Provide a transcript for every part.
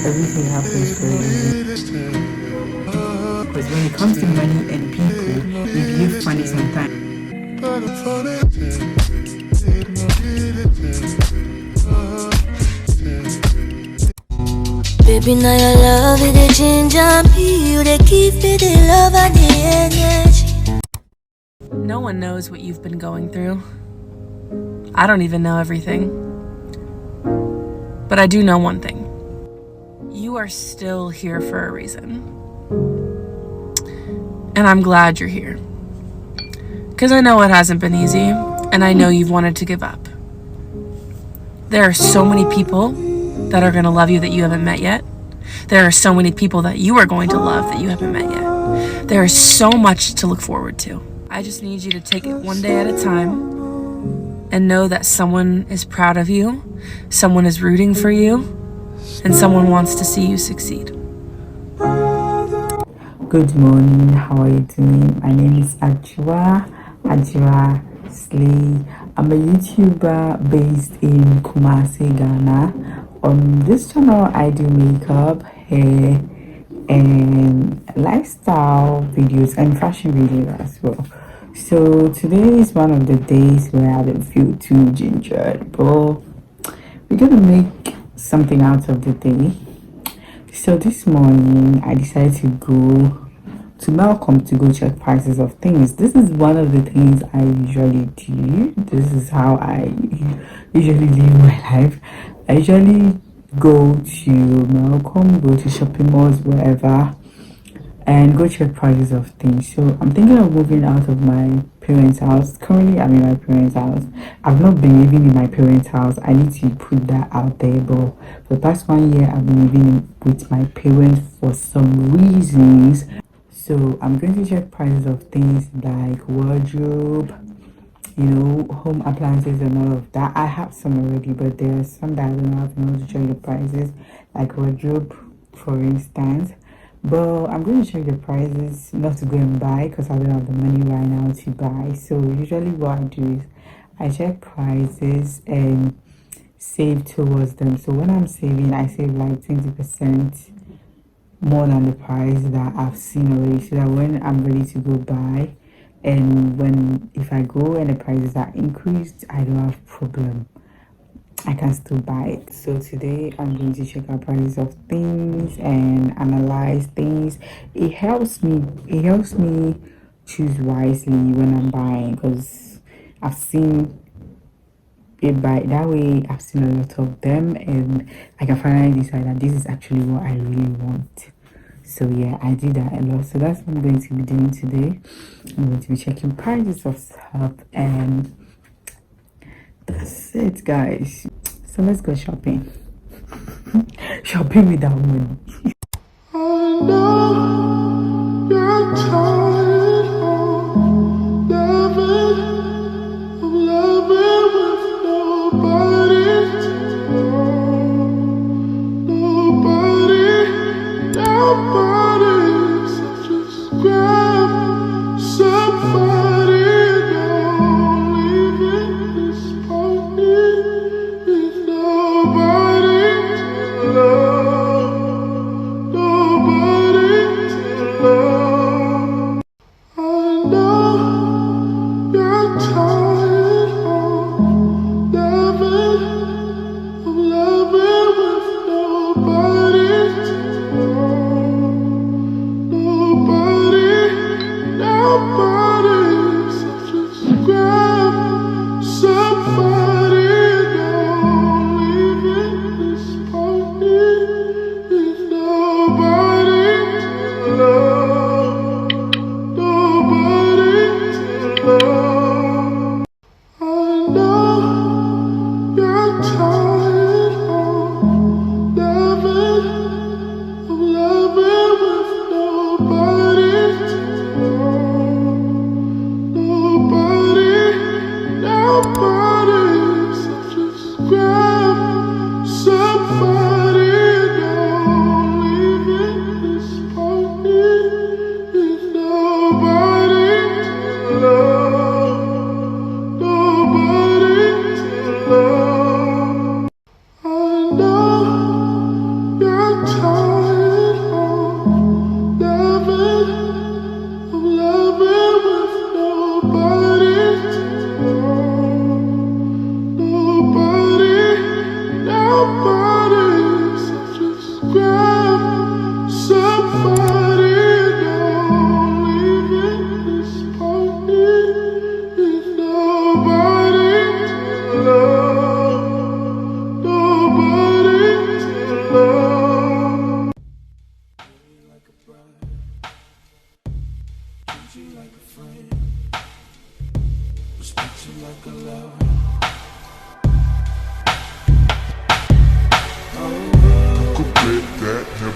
Everything happens for a reason. Because when it comes to money and people, we behave funny sometimes. Baby, now your love is the ginger me. You they give me the love and the energy. No one knows what you've been going through. I don't even know everything. But I do know one thing. You are still here for a reason. And I'm glad you're here. Because I know it hasn't been easy, and I know you've wanted to give up. There are so many people that are going to love you that you haven't met yet. There are so many people that you are going to love that you haven't met yet. There is so much to look forward to. I just need you to take it one day at a time and know that someone is proud of you, someone is rooting for you, and someone wants to see you succeed. Good morning, how are you doing? My name is Adjoaslay. I'm a YouTuber based in Kumasi, Ghana. On this channel, I do makeup, hair, and lifestyle videos and fashion videos as well. So today is one of the days where I don't feel too gingered, but we're gonna make something out of the day. So this morning I decided to go to Malcolm to go check prices of things. This is one of the things I usually do. This is how I usually live my life. I usually go to Malcolm, go to shopping malls, wherever, and go check prices of things. So I'm thinking of moving out of my parents' house. Currently I'm in my parents' house. I've not been living in my parents' house. I need to put that out there, but for the past 1 year I've been living with my parents for some reasons. So I'm going to check prices of things like wardrobe, home appliances and all of that. I have some already, but there are some that I don't have to check the prices, like wardrobe, for instance. But I'm going to check the prices, not to go and buy because I don't have the money right now to buy. So usually what I do is I check prices and save towards them. So when I'm saving, I save like 20% more than the price that I've seen already, so that when I'm ready to go buy, and if I go and the prices are increased, I don't have problem, I can still buy it. So today I'm going to check out prices of things and analyze things. It helps me choose wisely when I'm buying, because I've seen it by that way. I've seen a lot of them and I can finally decide that this is actually what I really want. So yeah, I do that a lot. So that's what I'm going to be doing today. I'm going to be checking prices of stuff, and that's it, guys. So let's go shopping. Shopping without money. I know you're tired of loving with nobody to love. Nobody, so just grab somebody and don't leave it this party with nobody to love. Nobody to love.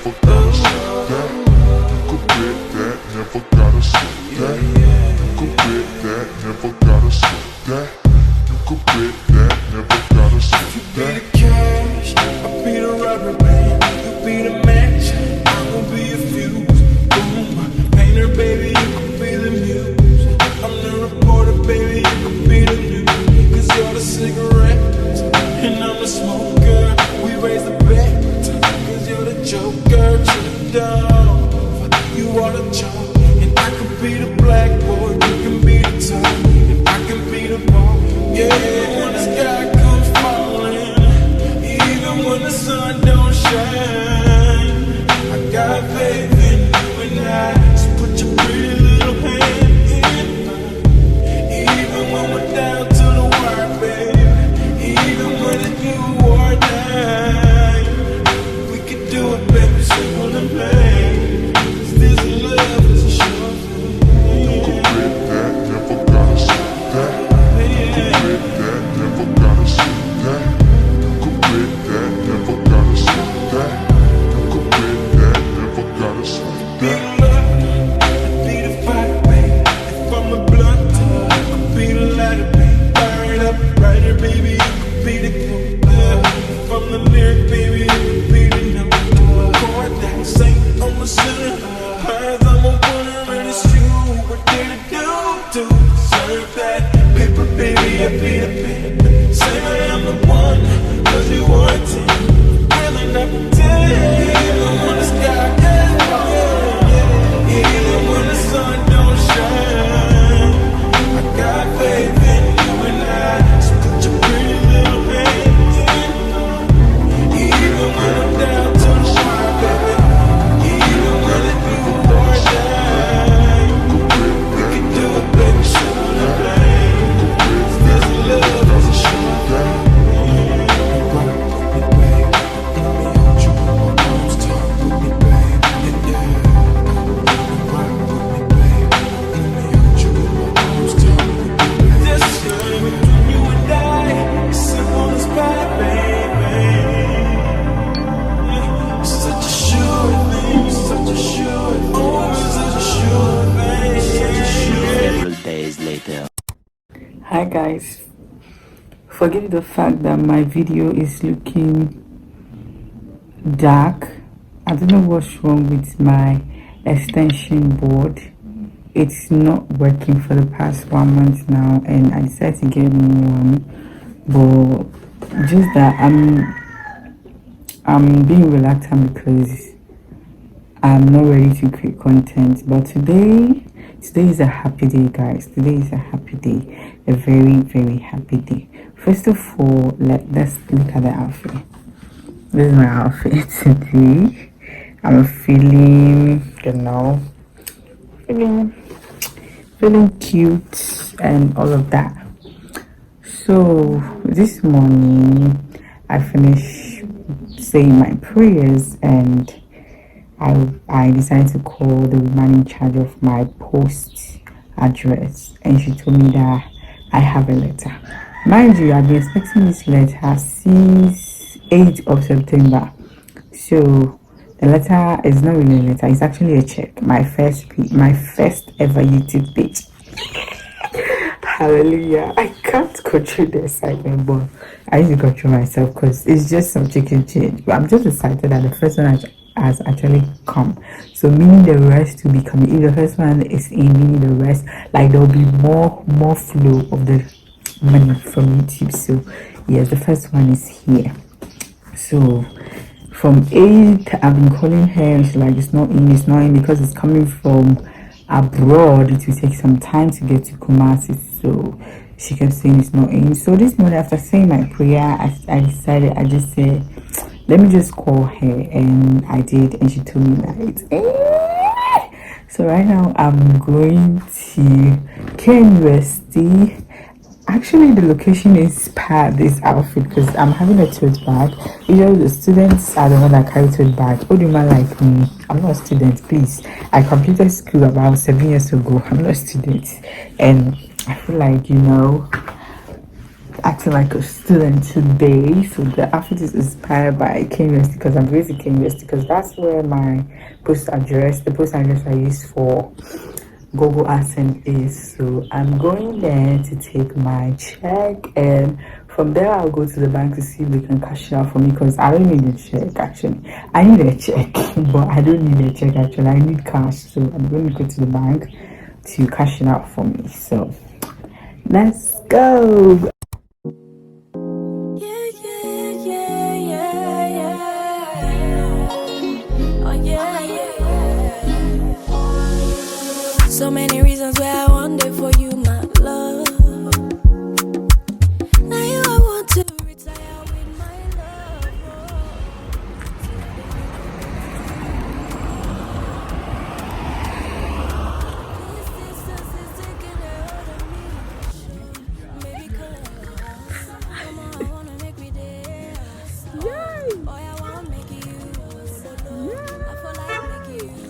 never gotta sweat that. You could bet that, never gotta sweat that. You could bet that, never gotta sweat that. You could bet that, never gotta sweat that. You be the cash, I'll be the rubber band. You be the match, I'm gonna be a fuse. Boom, painter, baby, you could be the muse. I'm the reporter, baby, you could be the news. Cause you're the cigarette, and I'm the smoker. We raise the bet, cause you're the joker to the dove. You are the joke, and I can be the blackboard. You can be the top, and I can be the ball. Yeah, when the sky comes falling, even when the sun don't shine, I got faith in you and I. So put your pretty little hand in mine. Even when we're down to the wire, baby. Even when it's you or die, we can do it, baby, simple and plain. 'Cause this love is a sure thing. You could bet that, never gotta sweat that. You could bet that, never gotta sweat that. You could bet that, never gotta sweat that. You could bet that, never gotta sweat Be that. the love, be the fire, baby. If I'm a blunt, I could be the lighter, baby. Fire it up, brighter, baby. You could be the glue. If I'm the lyric, baby, you could be the note. Chord that sing on the center. As I'm a winner and it's you. What did it do to deserve that paper, baby? I be the pen. Say I am the one, cause you are a 10. Really not pretend. Even when the sky gets falling, even when the sun don't shine, I got faith in you and I. So put your pretty little hands in mine. Even when I'm down to the wire, baby. Even when it's you or die, we can do it, baby, simple and plain. This love is a sure thing. Several days later. Hi guys, forgive the fact that my video is looking dark. I don't know what's wrong with my extension board. It's not working for the past 1 month now, and I decided to get a new one. But just that I'm being reluctant because I'm not ready to create content. But today is a happy day, guys. Today is a happy day, a very, very happy day. First of all, let's look at the outfit. This is my outfit today. I'm feeling, feeling cute and all of that. So this morning I finished saying my prayers and I decided to call the woman in charge of my post address, and she told me that I have a letter. Mind you, I've been expecting this letter since 8th of September. So the letter is not really a letter, it's actually a check. My first ever YouTube page. Hallelujah. I can't control the excitement, but I need to control myself because it's just some chicken change. But I'm just excited that the first one has actually come. So meaning the rest will be coming. If the first one is in, meaning the rest, like there will be more flow of the money from YouTube. So yes, the first one is here. So from 8, I've been calling her and she's like, it's not in because it's coming from abroad. It will take some time to get to Kumasi. So she kept saying it's not in. So this morning after saying my prayer, I decided, I just said, let me just call her, and I did, and she told me that it's in. So right now I'm going to KNUST. Actually, the location inspired this outfit because I'm having a tote bag. Usually the students are the one that carry tote bag. What do you man like me? I'm not a student, please. I completed school about 7 years ago. I'm not a student, and I feel like acting like a student today. So the outfit is inspired by University because I'm going to University because that's where my the post address I use for Google AdSense is. So I'm going there to take my check, and from there I'll go to the bank to see if they can cash it out for me because I don't need a check actually. I need a check, but I don't need a check actually. I need cash, so I'm going to go to the bank to cash it out for me. So let's go. Yeah, yeah, yeah, yeah, yeah. Oh, yeah, yeah, yeah. So many reasons why I wonder for you, my love. Now you I want to retire with my love. This distance is taking a hold of me. Maybe come on, I wanna make me dance. Oh, I wanna make you. I feel like making you.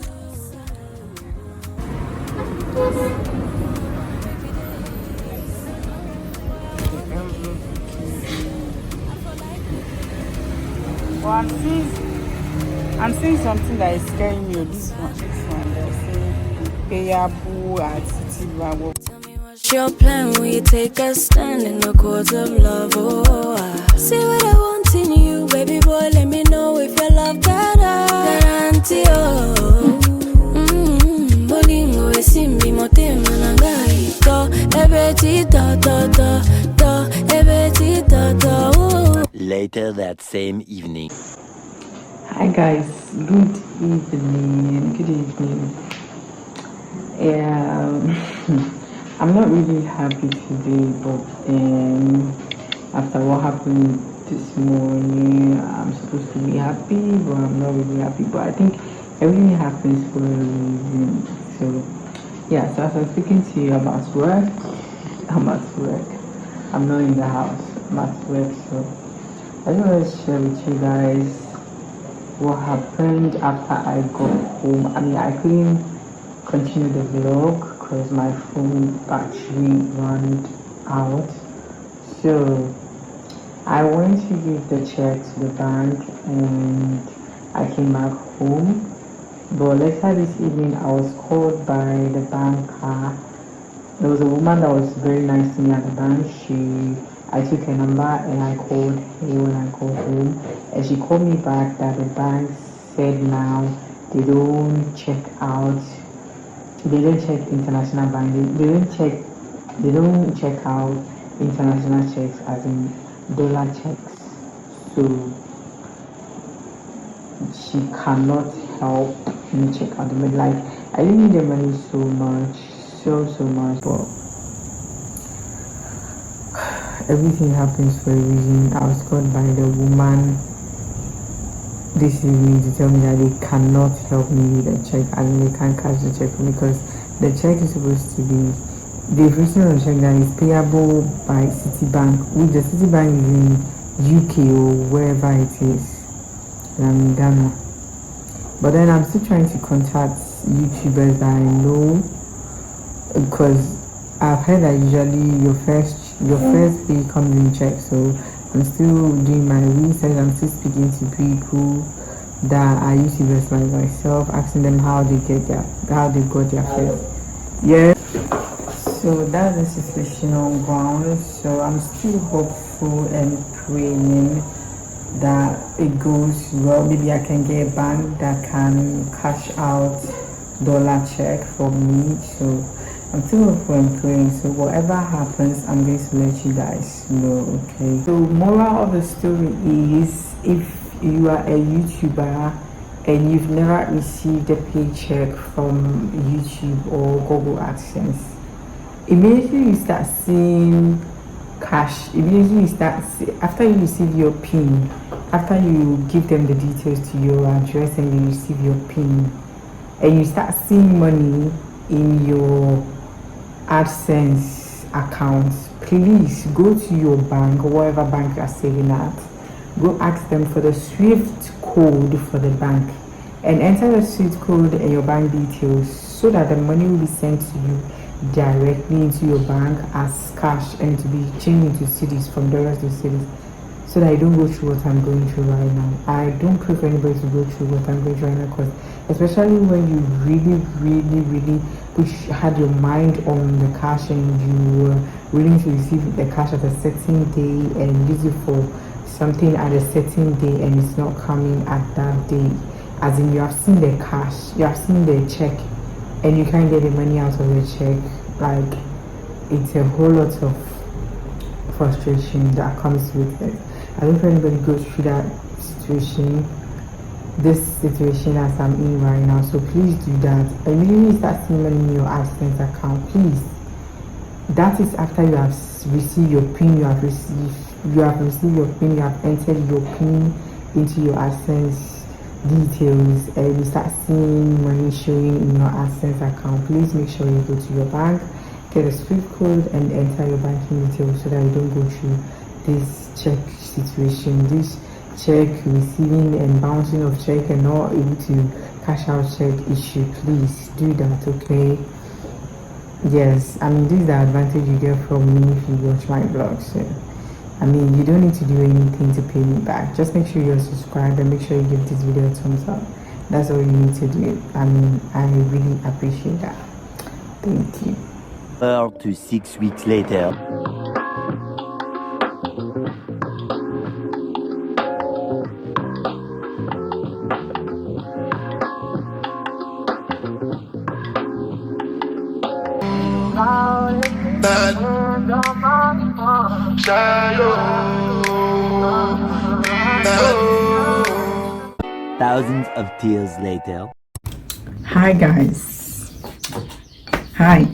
Well, I'm seeing something that is scaring me. This one. They're saying payable at Citibank. Tell me what's your plan when you take a stand in the court of love? Oh, I see what I want in you, baby boy. Let me know if your love got a guarantee. Oh, bolingo esimbi motema nangai to ebeti to ebeti to. Later that same evening. Hi guys, good evening. Good evening. I'm not really happy today, but after what happened this morning, I'm supposed to be happy, but I'm not really happy. But I think everything happens for a reason. So yeah, so as I'm speaking to you about work, I'm at work. I'm not in the house. I'm at work. So I just want to share with you guys what happened after I got home. I mean, I couldn't continue the vlog because my phone battery ran out. So I went to give the check to the bank and I came back home. But later this evening, I was called by the banker. There was a woman that was very nice to me at the bank. I took her number and I called her when I got home, and she called me back that the bank said now they don't check international bank. They don't check out international checks as in dollar checks. So she cannot help me check out the money. Like I didn't need the money so much, but everything happens for a reason. I was called by the woman this evening to tell me that they cannot help me with the check and they can't cash the check for me because the check is supposed to be, they've written on the check that is payable by Citibank, which the Citibank is in UK or wherever it is. I'm in Ghana. But then I'm still trying to contact YouTubers that I know because I've heard that usually your first pay comes in check. So I'm still doing my research. I'm still speaking to people that are YouTubers like myself, asking them how they got their first. Yeah. So that's the situation on ground. So I'm still hopeful and praying that it goes well. Maybe I can get a bank that can cash out dollar check for me. So I'm still hopeful and praying. So whatever happens, I'm going to let you guys know. Okay. So moral of the story is, if you are a YouTuber and you've never received a paycheck from YouTube or Google AdSense, immediately you start seeing cash. After you receive your PIN, after you give them the details to your address and you receive your PIN, and you start seeing money in your AdSense accounts, please go to your bank or whatever bank you are saving at. Go ask them for the SWIFT code for the bank and enter the SWIFT code and your bank details so that the money will be sent to you directly into your bank as cash and to be changed into cities from dollars to cities, so that I don't go through what I'm going through right now. I don't pray for anybody to go through what I'm going through right now, because especially when you really had your mind on the cash and you were willing to receive the cash at a certain day and use it for something at a certain day, and it's not coming at that day. As in, you have seen the cash, you have seen the check, and you can't get the money out of the check. Like, it's a whole lot of frustration that comes with it. I don't know if anybody goes through that situation, this situation as I'm in right now. So please do that. Immediately start seeing money in your AdSense account, please. That is after you have received your PIN, you have received your PIN, you have entered your PIN into your AdSense details, and you start seeing money showing in your AdSense account. Please make sure you go to your bank, get a SWIFT code, and enter your banking details so that you don't go through this check situation, this check receiving and bouncing of check and not able to cash out check issue. Please do that, okay? Yes, I mean, this is the advantage you get from me if you watch my vlogs. So, I mean, you don't need to do anything to pay me back. Just make sure you're subscribed and make sure you give this video a thumbs up. That's all you need to do. I mean, I really appreciate that. Thank you. 4 to 6 weeks later. Thousands of tears later. Hi guys. Hi.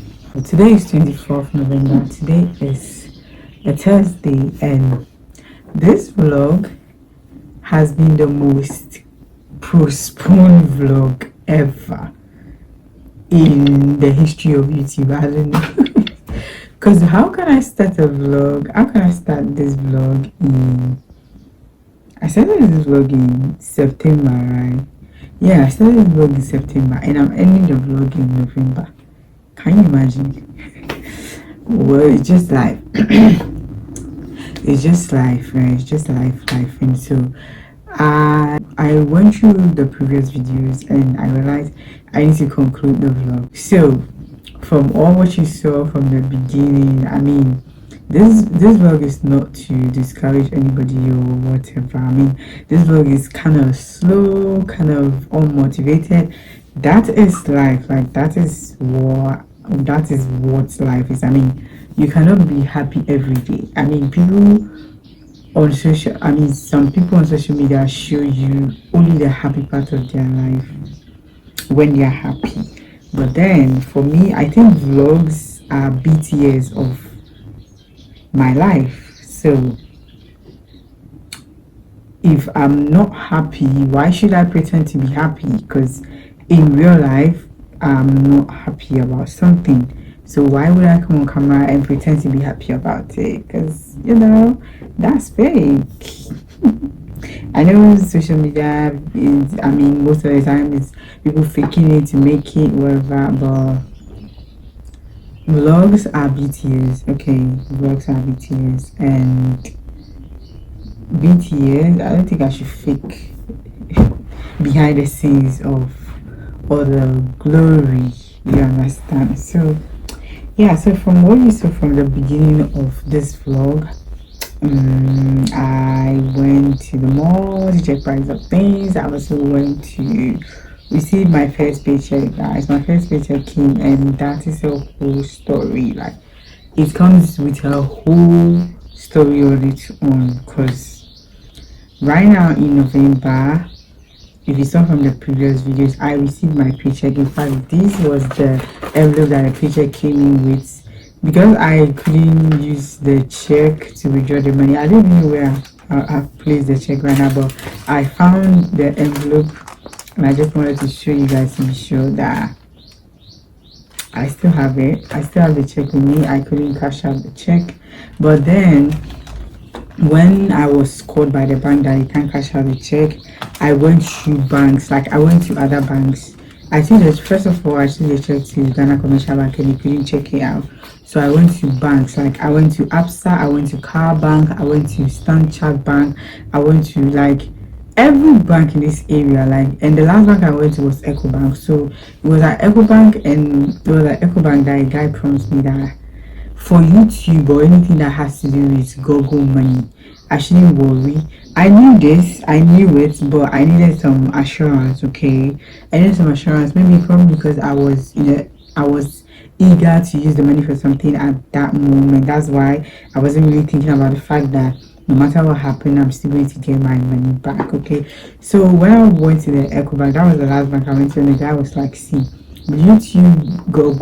Today is 24th November. Today is a Thursday, and this vlog has been the most postponed vlog ever in the history of YouTube. I don't know. Because how can I start a vlog? How can I start this vlog I started this vlog in September, right? Yeah, I started this vlog in September and I'm ending the vlog in November. Can you imagine? Well, it's just like it's just life, right? It's just life. And so I went through the previous videos and I realized I need to conclude the vlog. So from all what you saw from the beginning, I mean, this vlog is not to discourage anybody or whatever. I mean, this vlog is kind of slow, kind of unmotivated. That is life. Like, that is what life is. I mean, you cannot be happy every day. I mean, some people on social media show you only the happy part of their life when they are happy. But then for me, I think vlogs are BTS of my life. So if I'm not happy, why should I pretend to be happy? Because in real life I'm not happy about something, so why would I come on camera and pretend to be happy about it? Because, you know, that's fake. I know social media is, I mean, most of the time it's people faking it to make it, whatever, but vlogs are BTS, okay? Vlogs are BTS, and BTS, I don't think I should fake behind the scenes of all the glory, you understand? So yeah, so from what you saw from the beginning of this vlog, I went to the mall to check price of things. I also went to receive my first paycheck, guys. My first paycheck came, and that is a whole story. Like, it comes with a whole story on its own, because right now in November, if you saw from the previous videos, I received my paycheck. In fact, this was the envelope that the paycheck came in with. Because I couldn't use the check to withdraw the money, I don't know where I've placed the check right now, but I found the envelope and I just wanted to show you guys to be sure that I still have it. I still have the check with me. I couldn't cash out the check, but then when I was called by the bank that you can't cash out the check, I went through banks. Like, I went to other banks I think that first of all, I actually checked to Ghana Commercial Bank and you couldn't check it out. So I went to banks, like I went to ABSA, I went to Car Bank, I went to Stanchart Bank, I went to like every bank in this area, like, and the last bank I went to was Echo Bank. So it was at Echo Bank, and it was at Echo Bank that a guy promised me that for YouTube or anything that has to do with Google money, I shouldn't worry. I knew this, I knew it, but I needed some assurance. Okay, I needed some assurance. Maybe probably because I was, I was eager to use the money for something at that moment. That's why I wasn't really thinking about the fact that no matter what happened, I'm still going to get my money back. Okay, so when I went to the Echo Bank, that was the last bank I went to, and the guy was like, "See, YouTube go,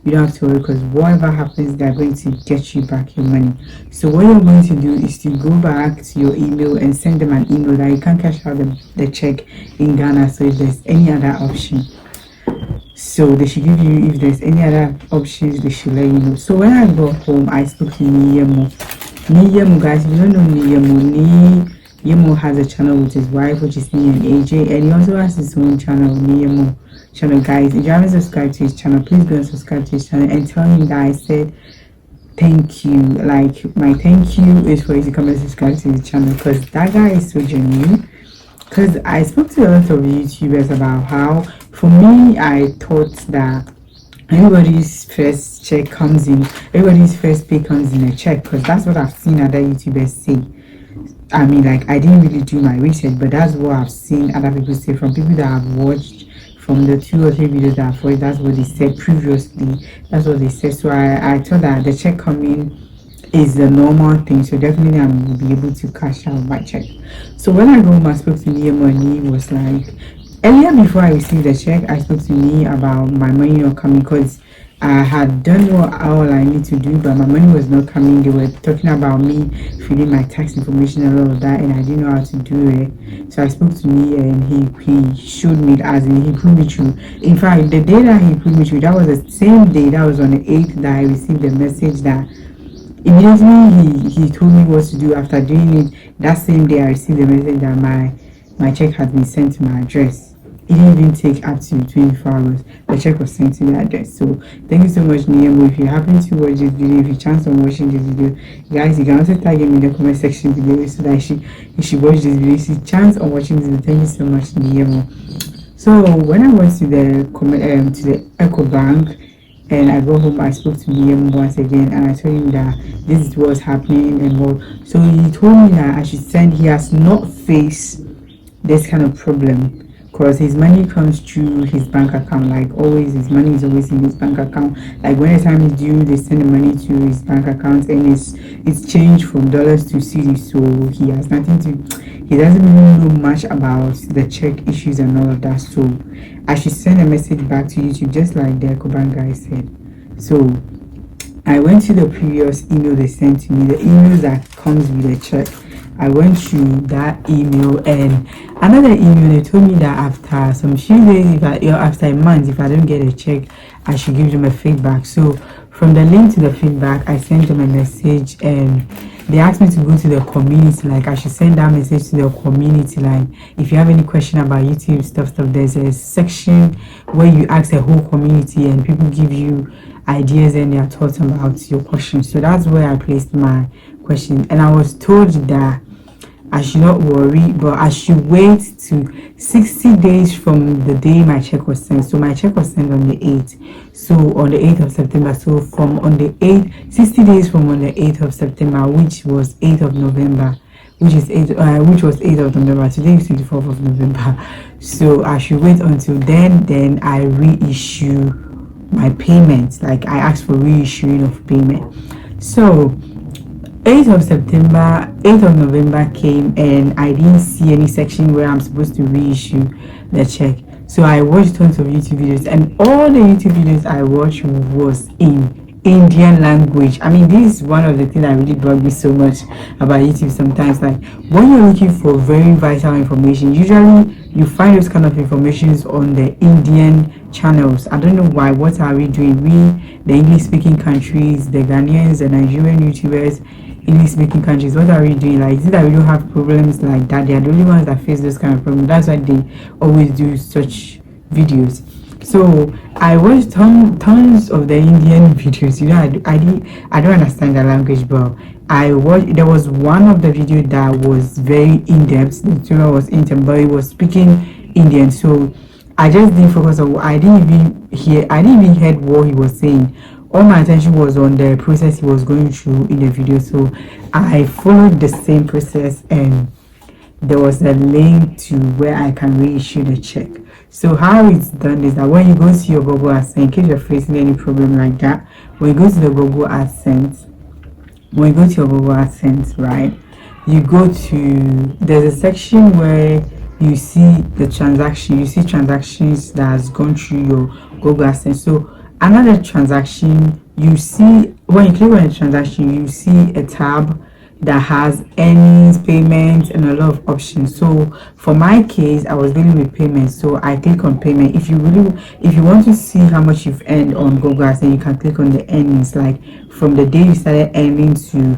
you don't have to worry, because whatever happens, they're going to get you back your money. So what you're going to do is to go back to your email and send them an email that you can cash out the check in Ghana. So if there's any other option, so they should give you, if there's any other options, they should let you know." So when I got home, I spoke to Niyemo, guys. If you don't know Niyemo has a channel with his wife, which is me and AJ, and he also has his own channel, Niyemo channel. Guys, if you haven't subscribed to his channel, please go and subscribe to his channel and tell him that I said thank you. Like, my thank you is for you to come and subscribe to his channel, because that guy is so genuine. Because I spoke to a lot of YouTubers about how, for me, I thought that everybody's first check comes in, everybody's first pay comes in a check, because that's what I've seen other YouTubers say. I mean, like, I didn't really do my research, but that's what I've seen other people say, from people that I've watched, from the 2 or 3 videos that I've watched. That's what they said previously. That's what they said. So I thought that the check coming is the normal thing, so definitely I will be able to cash out my check. So when I go home, I spoke to Niyemo, and he was like, earlier before I received the check, I spoke to me about my money not coming, because I had done all I need to do, but my money was not coming. They were talking about me filling my tax information and all of that, and I didn't know how to do it. So I spoke to me, and he showed me, as in he put me through. In fact, the day that he put me through, that was the same day, that was on the 8th, that I received the message that immediately he told me what to do. After doing it, that same day I received the message that my check had been sent to my address. It didn't even take up to 24 hours. The check was sent to the address. So thank you so much, Niyemo. If you happen to watch this video, if you chance on watching this video, guys, you can also tag him in the comment section below, so that you should watch this video. If you chance on watching this video, thank you so much, Niyemo. So when I went to the Echo Bank, and I got home, I spoke to Niyemo once again, and I told him that this is what's happening and what. So he told me that I should send. He has not faced this kind of problem, because his money comes through his bank account. Like always, his money is always in his bank account. Like when the time is due, they send the money to his bank account, and it's changed from dollars to cedis. So he has nothing to. He doesn't really know much about the check issues and all of that. So I should send a message back to YouTube, just like the Ecobank guy said. So I went to the previous email they sent to me, the email that comes with a check. I went through that email, and another email, they told me that after some few days, after a month, if I don't get a check, I should give them a feedback. So from the link to the feedback, I sent them a message, and they asked me to go to the community. Like I should send that message to the community. Like if you have any question about YouTube stuff, there's a section where you ask the whole community, and people give you ideas and their thoughts about your questions. So that's where I placed my question, and I was told that I should not worry, but I should wait to 60 days from the day my check was sent. So my check was sent on the 8th. So on the 8th of September. So from on the 8th, 60 days from on the 8th of September, which was 8th of November, which was 8th of November. Today is 24th of November. So I should wait until then I reissue my payment. Like I asked for reissuing of payment. So 8th of September, 8th of November came, and I didn't see any section where I'm supposed to reissue the check. So I watched tons of YouTube videos, and all the YouTube videos I watched was in Indian language. I mean, this is one of the things that really bugged me so much about YouTube sometimes. Like when you're looking for very vital information, usually you find those kind of informations on the Indian channels. I don't know why. What are we doing? We, the English speaking countries, the Ghanaians, the Nigerian YouTubers, English speaking countries, what are we doing? Like, is it that we don't have problems like that? They are the only ones that face this kind of problem. That's why they always do such videos. So I watched tons of the Indian videos. You know, I don't understand the language, but I watched. There was one of the video that was very in depth. The tutorial was in depth, but it was speaking Indian. So I just didn't focus on. I didn't even hear. I didn't even hear what he was saying. All my attention was on the process he was going through in the video. So I followed the same process, and there was a link to where I can reissue the check. So how it's done is that when you go to your Google AdSense, in case you're facing any problem like that, when you go to the Google AdSense, when you go to your Google AdSense, right, you go to, there's a section where you see the transaction, you see transactions that has gone through your Google AdSense. So another transaction, you see, when you click on the transaction, you see a tab that has earnings, payments, and a lot of options. So for my case, I was dealing with payments, so I click on payment. If you want to see how much you've earned on Google AdSense, you can click on the earnings, like from the day you started earning to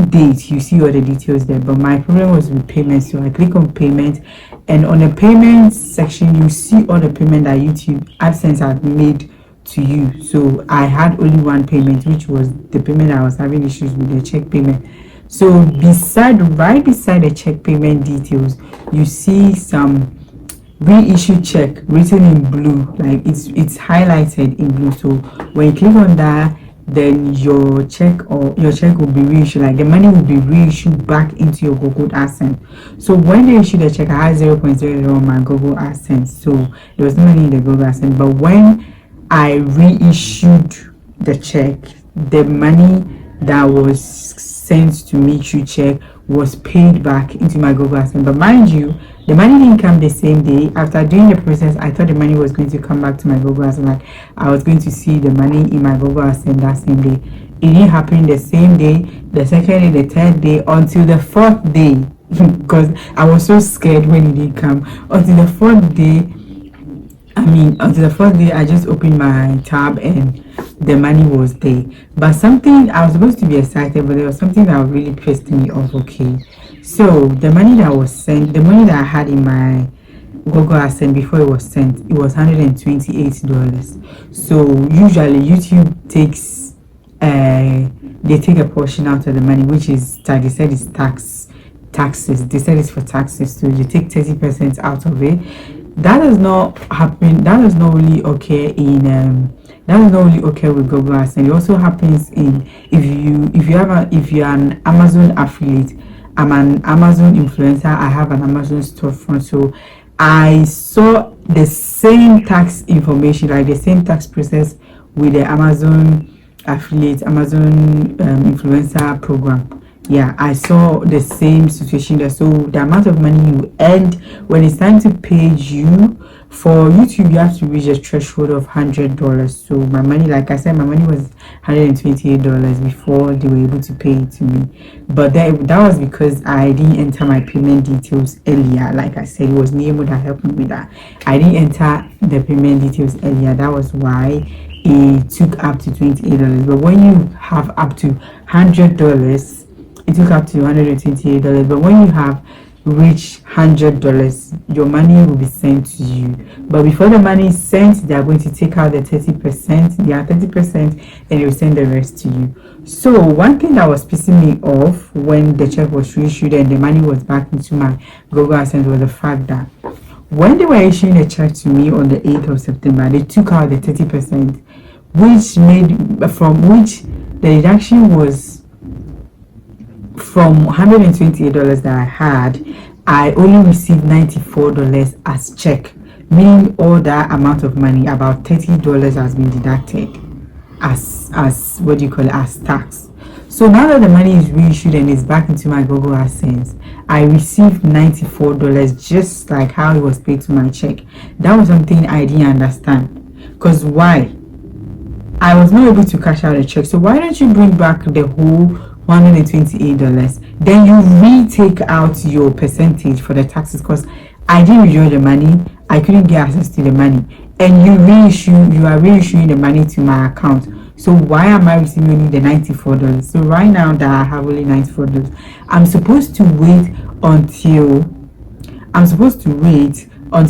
date, you see all the details there. But my problem was with payments, so I click on payment, and on the payments section, you see all the payment that YouTube AdSense had made to you. So I had only one payment, which was the payment I was having issues with, the check payment. So right beside the check payment details, you see some reissue check written in blue, like it's highlighted in blue. So when you click on that, then your check will be reissued, like the money will be reissued back into your Google AdSense. So when they issue the check, I had 0.00 on my Google AdSense, so there was no money in the Google AdSense. But when I reissued the check, the money that was sent to me through check was paid back into my Google AdSense. But mind you, the money didn't come the same day. After doing the process, I thought the money was going to come back to my Google AdSense, like I was going to see the money in my Google AdSense that same day. It didn't happen the same day, the second day, the third day, until the fourth day. Because I was so scared when it didn't come. Until the fourth day, I just opened my tab and the money was there. But something, I was supposed to be excited, but there was something that really pissed me off. Okay, so the money that was sent, the money that I had in my Google AdSense before it was sent, it was $128. So usually YouTube takes they take a portion out of the money, which is, like they said, is taxes. They said it's for taxes, so you take 30% out of it. That does not happen. That does not really occur in that does not really occur with Google AdSense. It also happens in if you're an Amazon affiliate. I'm an Amazon influencer. I have an Amazon storefront, so I saw the same tax information, like the same tax process with the Amazon affiliate, Amazon influencer program. Yeah, I saw the same situation there. So the amount of money you earned, when it's time to pay you, for YouTube you have to reach a threshold of $100. So my money, like I said, my money was $128 before they were able to pay it to me. But that was because I didn't enter my payment details earlier. Like I said, it was Nemo that helped me with that. I didn't enter the payment details earlier. That was why it took up to $28. But when you have up to $100, it took up to $128. But when you have reached $100, your money will be sent to you. But before the money is sent, they are going to take out the 30%. They are 30%, and they will send the rest to you. So one thing that was pissing me off when the check was reissued and the money was back into my Google AdSense was the fact that when they were issuing a check to me on the 8th of September, they took out the 30%, which the deduction was from $128 that I had. I only received $94 as check, meaning all that amount of money, about $30 has been deducted as what do you call it, as tax. So now that the money is reissued and is back into my Google AdSense, I received $94 just like how it was paid to my check. That was something I didn't understand. Because why? I was not able to cash out a check. So why don't you bring back the whole $128? Then you retake out your percentage for the taxes, because I didn't withdraw the money, I couldn't get access to the money, and you are reissuing the money to my account. So why am I receiving only the $94? So right now that I have only $94, I'm supposed to wait until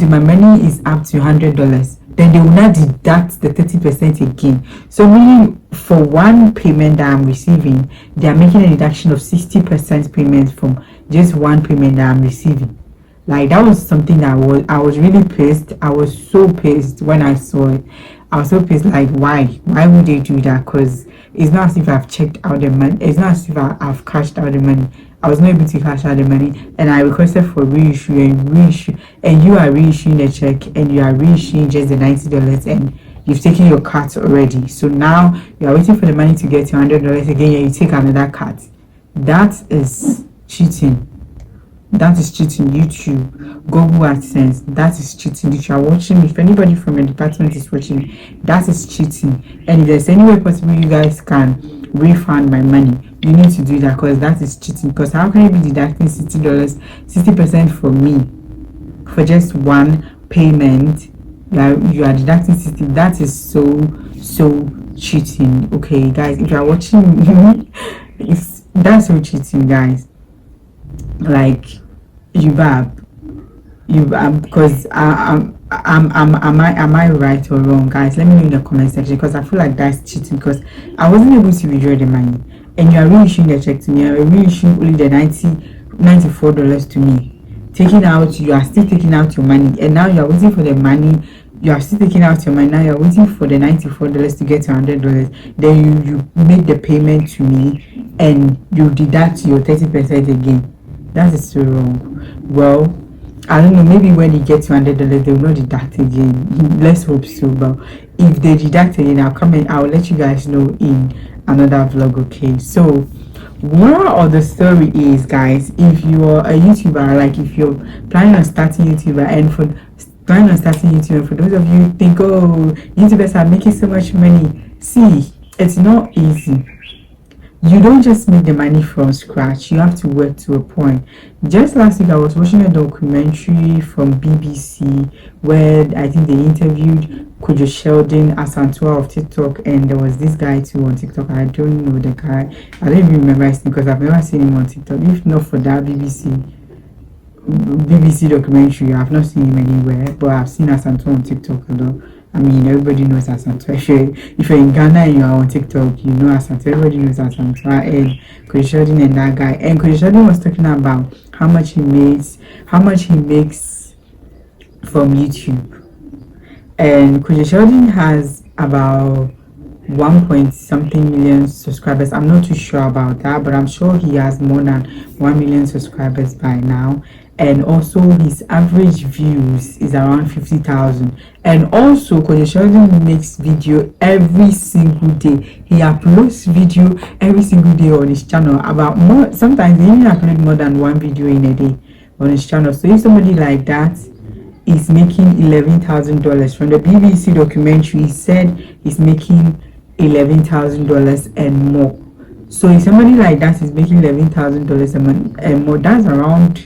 my money is up to $100 then they will not deduct the 30% again. So meaning for one payment that I'm receiving, they are making a deduction of 60% payment from just one payment that I'm receiving. Like, that was something that I was really pissed. I was so pissed when I saw it. I was so pissed, like, why would they do that? Because it's not as if I've checked out the money. It's not as if I've cashed out the money. I was not able to cash out the money, and I requested for reissue, and you are reissuing the check, and you are reissuing just the $90, and you've taken your cut already. So now you are waiting for the money to get to $100 again, and you take another cut. That is cheating. That is cheating. YouTube, Google AdSense, that is cheating. If you are watching, if anybody from your department is watching, that is cheating. And if there's any way possible you guys can refund my money, you need to do that, because that is cheating. Because how can you be deducting $60, 60% from me for just one payment? You are deducting 60. That is so cheating. Okay, guys, if you are watching, that's so cheating, guys. Like, because am I right or wrong, guys? Let me know in the comment section, because I feel like that's cheating, because I wasn't able to withdraw the money, and you are reissuing the check to me. You are reissuing only the $94 to me. Taking out, you are still taking out your money, and now you are waiting for the money. You are still taking out your money. Now you are waiting for the $94 to get to $100. Then you make the payment to me, and you deduct your 30% again. That is so wrong. Well, I don't know, maybe when you get to $100 they will not deduct again. Let's hope so. But if they deduct again, I'll let you guys know in another vlog. Okay, so moral of the story is, guys, if you are a YouTuber, like if you're planning on starting YouTuber, and for those of you who think, oh, YouTubers are making so much money, see, it's not easy. You don't just make the money from scratch. You have to work to a point. Just last week I was watching a documentary from BBC where I think they interviewed Kojo Sheldon Asantua of TikTok, and there was this guy too on TikTok. I don't know the guy. I don't even remember his name, because I've never seen him on TikTok. If not for that BBC documentary, I've not seen him anywhere, but I've seen Asantua on TikTok though. I mean, everybody knows Asantua. If you're in Ghana and you are on TikTok, you know Asantua. Everybody knows Asantua and Kojo Sheldon and that guy. And Kojo Sheldon was talking about how much he makes from YouTube. And Kojo Sheldon has about 1 point something million subscribers. I'm not too sure about that, but I'm sure he has more than 1 million subscribers by now. And also his average views is around 50,000. And also Kojo Sheldon makes video every single day. He uploads video every single day on his channel. About more, sometimes he even upload more than one video in a day on his channel. So if somebody like that is making $11,000 from the BBC documentary, he said he's making $11,000 and more. So if somebody like that is making $11,000 a month and more, that's around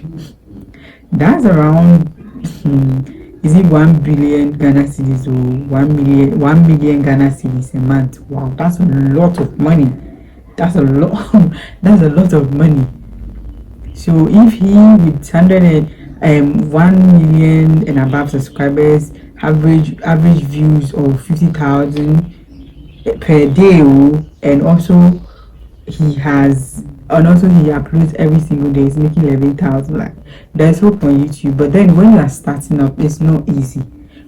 is it 1 billion Ghana cedis or 1 million Ghana cedis a month? Wow, that's a lot of money. That's a lot of money. So if he with 1 million and above subscribers, average views of 50,000 per day, and also he uploads every single day, he's making 11,000. Like, there's hope on YouTube, but then when you are starting up, it's not easy.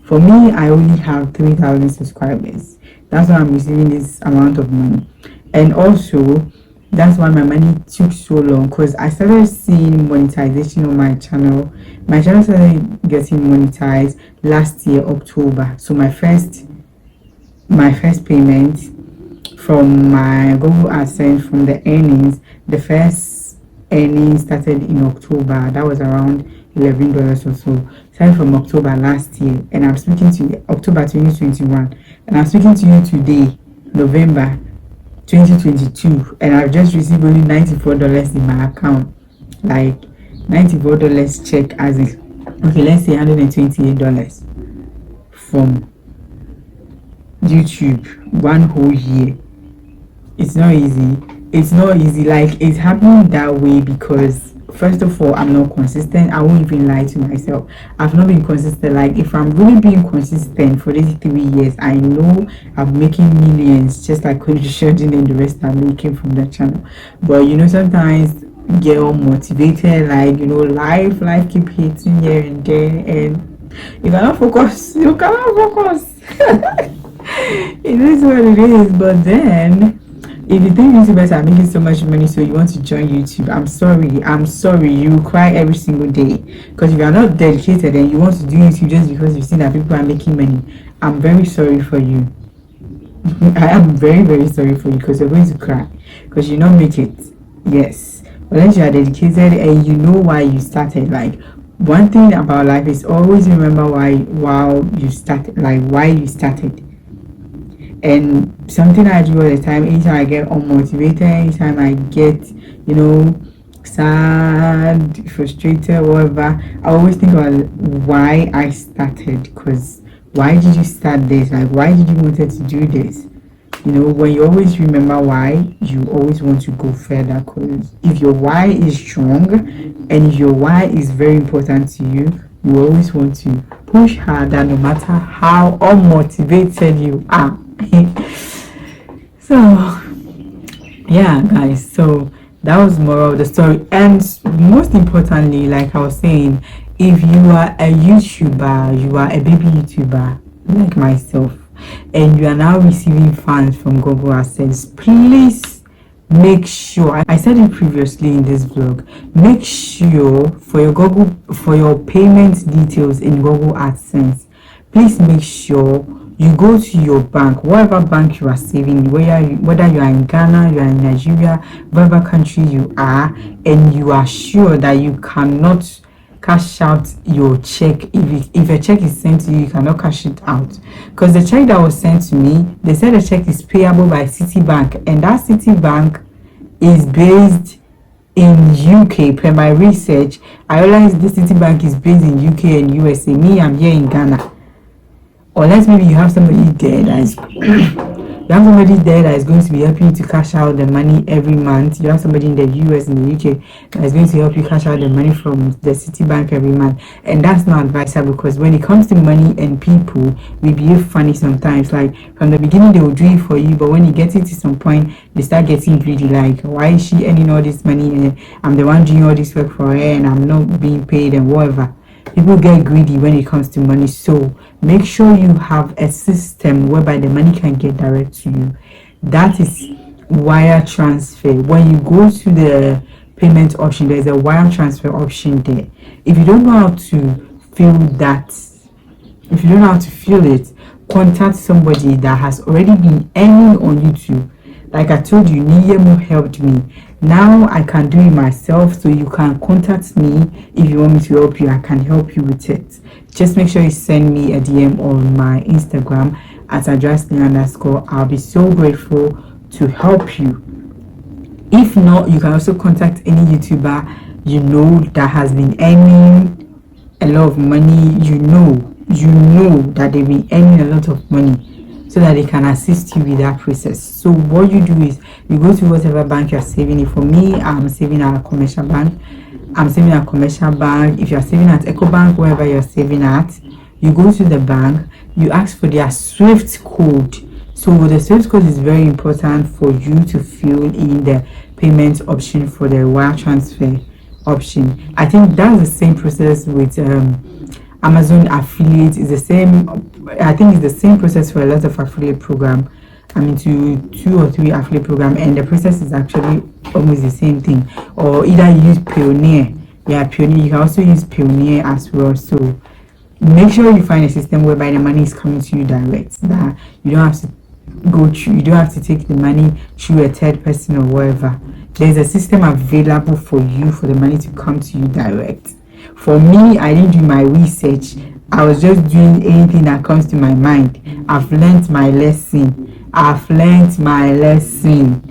For me, I only have 3,000 subscribers. That's why I'm receiving this amount of money, and also that's why my money took so long, because I started seeing monetization on my channel. My channel started getting monetized last year, October. So my first payment from my Google AdSense, from the earnings, the first earnings started in October. That was around $11 or so. Started from October last year, and I'm speaking to you, October 2021, and I'm speaking to you today, November 2022, and I've just received only $94 in my account. Like, $94 check, as in, okay, let's say $128 from YouTube, one whole year. It's not easy. Like, it's happening that way because first of all, I'm not consistent. I won't even lie to myself. I've not been consistent. Like, if I'm really being consistent for these 3 years, I know I'm making millions, just like Coach Sheldon and the rest are making from the channel. But you know, sometimes get all motivated, like, you know, life keep hitting here and there, and you cannot focus. It is what it is. But then, if you think YouTubers are making so much money, so you want to join YouTube, I'm sorry, you cry every single day. Because if you are not dedicated and you want to do YouTube just because you've seen that people are making money, I'm very sorry for you. I am very, very sorry for you, because you're going to cry because you not make it. Yes, unless you are dedicated and you know why you started. Like, one thing about life is always remember why you started. And something I do all the time, anytime I get unmotivated, anytime I get, you know, sad, frustrated, whatever, I always think about why I started. Because why did you start this? Like, why did you wanted to do this? You know, when you always remember why, you always want to go further. Because if your why is strong and if your why is very important to you, you always want to push harder no matter how unmotivated you are. So yeah, guys, so that was moral of the story. And most importantly, like I was saying, if you are a YouTuber, you are a baby YouTuber like myself, and you are now receiving funds from Google AdSense, please make sure, I said it previously in this vlog, make sure for your payment details in Google AdSense, please make sure you go to your bank, whatever bank you are saving, whether you are in Ghana, you are in Nigeria, whatever country you are, and you are sure that you cannot cash out your check. If a check is sent to you, you cannot cash it out. Because the check that was sent to me, they said the check is payable by Citibank, and that Citibank is based in UK. Per my research, I realized this Citibank is based in UK and USA. Me, I'm here in Ghana. Unless maybe you have somebody there that is going to be helping you to cash out the money every month. You have somebody in the US, in the UK, that is going to help you cash out the money from the Citibank every month. And that's not advisable, because when it comes to money and people, we behave funny sometimes. Like, from the beginning they will do it for you, but when you get it to some point, they start getting greedy. Like, why is she earning all this money and I'm the one doing all this work for her and I'm not being paid and whatever. People get greedy when it comes to money. So make sure you have a system whereby the money can get direct to you. That is wire transfer. When you go to the payment option, there's a wire transfer option there. If you don't know how to fill that, if you don't know how to fill it, contact somebody that has already been earning on YouTube. Like I told you, Niyemu helped me. Now I can do it myself, so you can contact me if you want me to help you. I can help you with it. Just make sure you send me a DM on my Instagram at Adjoaslay_. I'll be so grateful to help you. If not, you can also contact any YouTuber you know that has been earning a lot of money. You know that they've been earning a lot of money, so that they can assist you with that process. So what you do is you go to whatever bank you're saving it. For me, I'm saving at a commercial bank. If you're saving at EcoBank, wherever you're saving at, you go to the bank, you ask for their SWIFT code. So the SWIFT code is very important for you to fill in the payment option for the wire transfer option. I think that's the same process with Amazon affiliate. Is the same. I think it's the same process for a lot of affiliate program. I'm into 2 or 3 affiliate program, and the process is actually almost the same thing. Or either you use Pioneer. Yeah, Pioneer. You can also use Pioneer as well. So make sure you find a system whereby the money is coming to you direct. That you don't have to go through. You don't have to take the money through a third person or whatever. There's a system available for you for the money to come to you direct. For me, I didn't do my research. I was just doing anything that comes to my mind. I've learned my lesson. I've learned my lessons.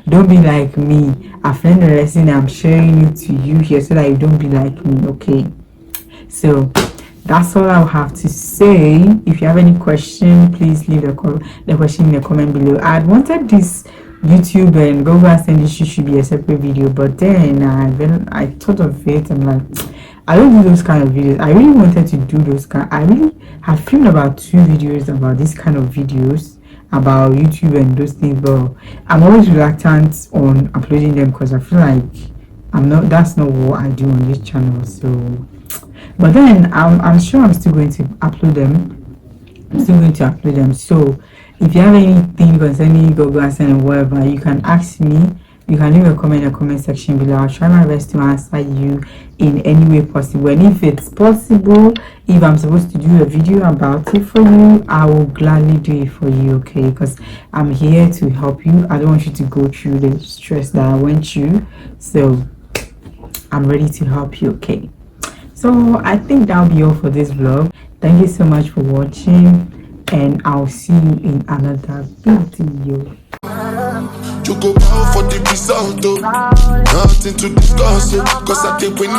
Don't be like me. I've learned the lesson. I'm sharing it to you here so that you don't be like me, okay? So that's all I'll have to say. If you have any question, please leave the question in the comment below. I wanted this YouTube and Google AdSense should be a separate video. But then I thought of it. I'm like, I don't do those kind of videos. I really wanted to do those kind. I really have filmed about 2 videos about this kind of videos about YouTube and those things, but I'm always reluctant on uploading them because I feel like that's not what I do on this channel. So, but then I'm sure I'm still going to upload them. So if you have anything concerning Google AdSense or whatever, you can ask me. You can leave a comment in the comment section below. I'll try my best to answer you in any way possible. And if it's possible, if I'm supposed to do a video about it for you, I will gladly do it for you, okay? Because I'm here to help you. I don't want you to go through the stress that I went through. So I'm ready to help you, okay? So I think that'll be all for this vlog. Thank you so much for watching, and I'll see you in another video. You go out for the result, though. Nothing to discuss, cause I did win.